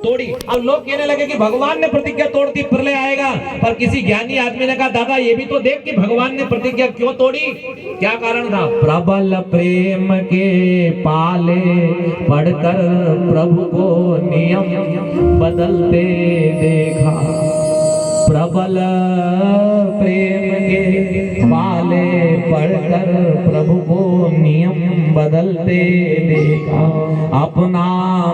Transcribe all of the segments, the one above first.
तोड़ी। अब लोग कहने लगे कि भगवान ने प्रतिज्ञा तोड़ दी, प्रलय आएगा। पर किसी ज्ञानी आदमी ने कहा दादा ये भी तो देख कि भगवान ने प्रतिज्ञा क्यों तोड़ी, क्या कारण था। प्रबल प्रेम के पाले पढ़कर प्रभु को नियम बदलते देखा। प्रबल प्रेम के पाले पढ़कर प्रभु को नियम बदलते देखा। अपना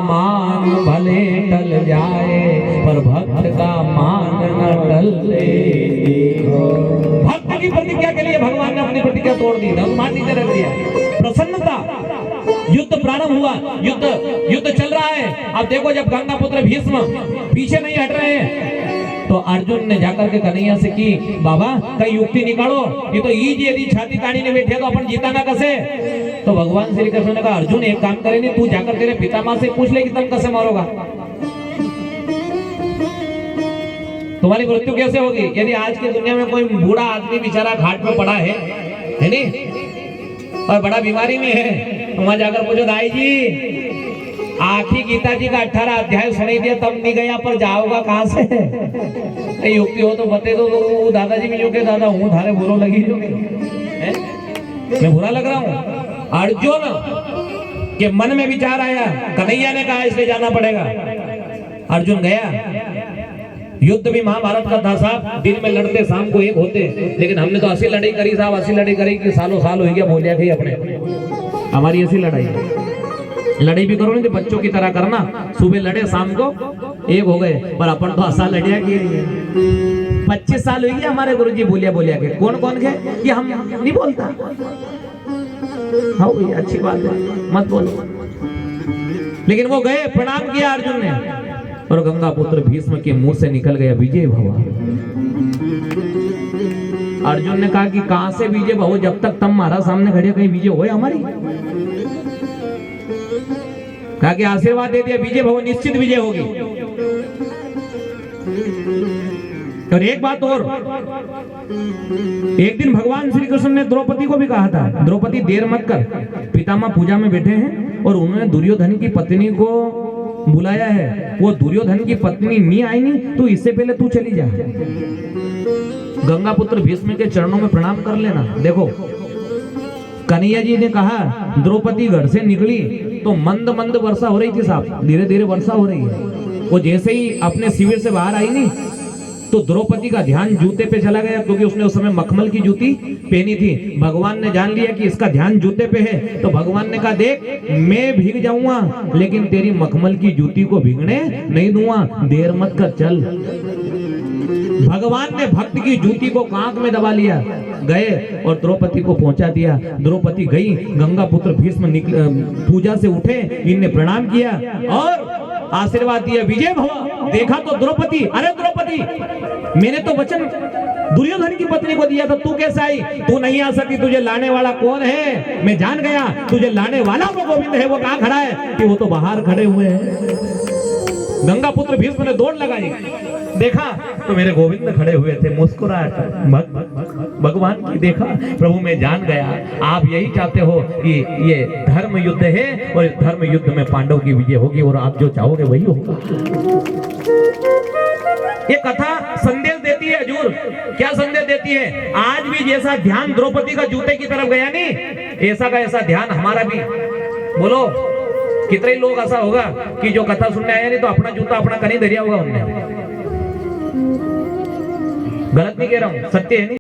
मान भले टल जाए पर भक्त का मान न टलते देखो। भक्त की प्रतिज्ञा के लिए भगवान ने अपनी प्रतिज्ञा तोड़ दी, मान नीचे रख दिया। प्रसन्नता, युद्ध प्रारंभ हुआ, युद्ध चल रहा है। अब देखो जब गंगा पुत्र भीष्म पीछे नहीं हट रहे हैं तो अर्जुन ने जाकर के कन्हैया से की बाबा कई युक्ति निकालो, ये तो ईज यदि छाती तानी ने बैठे तो अपन जीता ना कैसे। तो भगवान श्री कृष्ण ने कहा अर्जुन एक काम करे नहीं, तू जाकर तेरे पितामह से पूछ ले कि तुम कैसे मारोगा, तुम्हारी मृत्यु कैसे होगी। यदि आज की दुनिया में कोई बूढ़ा आदमी बेचारा घाट में पड़ा है नहीं, और बड़ा बीमारी में है, तो वहां जाकर पूछो दाई जी आखिरी गीता जी का 18 अध्याय सुनाई दिया तब नहीं गया, पर जाओगा कहां से। युक्ति हो तो बते दो। तो दादाजी भी जो के दादा हूँ धारे बुरो लगी जो मैं बुरा लग रहा हूँ। अर्जुन के मन में विचार आया, कन्हैया ने कहा इसलिए जाना पड़ेगा। अर्जुन गया। युद्ध भी महाभारत का था साहब, दिन में लड़ते शाम को एक होते, लेकिन हमने तो ऐसी लड़ाई करी साहब, ऐसी लड़ाई करी कि सालों साल हो गया बोलिया गई अपने। हमारी ऐसी लड़ाई भी करो नहीं तो बच्चों की तरह करना, सुबह लड़े शाम को एक हो गए, पर अपन तो आसान लड़िया की 25 साल हुई हमारे गुरुजी बोलिया के। कौन कौन के ये हम नहीं बोलता। हाँ ये अच्छी बात है, मत बोलो। लेकिन वो गए, प्रणाम किया अर्जुन ने, और गंगा पुत्र भीष्म के मुंह से निकल गया विजय भव। अर्जुन ने कहा कि कहां से विजय भव, जब तक तुम हमारा सामने खड़े कहीं विजय हो हमारी। कहा कि आशीर्वाद दे दिया विजय भव, निश्चित विजय होगी। और एक बात और, एक दिन भगवान श्री कृष्ण ने द्रौपदी को भी कहा था द्रौपदी देर मत कर, पितामह पूजा में बैठे हैं और उन्होंने दुर्योधन की पत्नी को बुलाया है, वो दुर्योधन की पत्नी नहीं आई नहीं तो इससे पहले तू चली जा। गंगा पुत्र भीष्म के चरणों में प्रणाम कर लेना। देखो कन्हैया जी ने कहा द्रौपदी घर से निकली तो मंद मंद वर्षा हो रही थी साहब, धीरे धीरे वर्षा हो रही है। वो जैसे ही अपने शिविर से बाहर आई नहीं तो द्रौपदी का ध्यान जूते पे चला गया, क्योंकि उसने उस समय मखमल की जूती पहनी थी। भगवान ने जान लिया कि इसका ध्यान जूते पे है, तो भगवान ने कहा देख मैं भीग जाऊंगा लेकिन तेरी मखमल की जूती को भीगने नहीं दूंगा, देर मत कर चल। भगवान ने भक्त की जूती को कांख में दबा लिया, गए और द्रौपदी को पहुंचा दिया। द्रौपदी गई, गंगा पुत्र भीष्म पूजा से उठे, इनने प्रणाम किया और आशीर्वाद दिया विजय भव। देखा तो द्रौपदी, अरे द्रौपदी मैंने तो वचन दुर्योधन की पत्नी को दिया था, तू कैसे आई, तू नहीं आ सकती, तुझे लाने वाला कौन है मैं जान गया, तुझे लाने वाला वो गोविंद है। वो कहाँ खड़ा है कि वो तो बाहर खड़े हुए हैं। गंगा पुत्र भीष्म ने दौड़ लगाई, देखा तो मेरे गोविंद खड़े हुए थे, मुस्कुराहट भगवान की देखा। प्रभु मैं जान गया आप यही चाहते हो कि ये धर्म युद्ध है और इस धर्म युद्ध में पांडव की विजय होगी और आप जो चाहोगे वही होगा। ये कथा संदेश देती है हजूर, क्या संदेश देती है। आज भी जैसा ध्यान द्रौपदी का जूते की तरफ गया नहीं, ऐसा का ऐसा ध्यान हमारा भी। बोलो कितने लोग ऐसा होगा कि जो कथा सुनने आया नहीं तो अपना जूता अपना कहीं धरिया होगा उनने। गलत नहीं कह रहा हूं, सत्य है नहीं।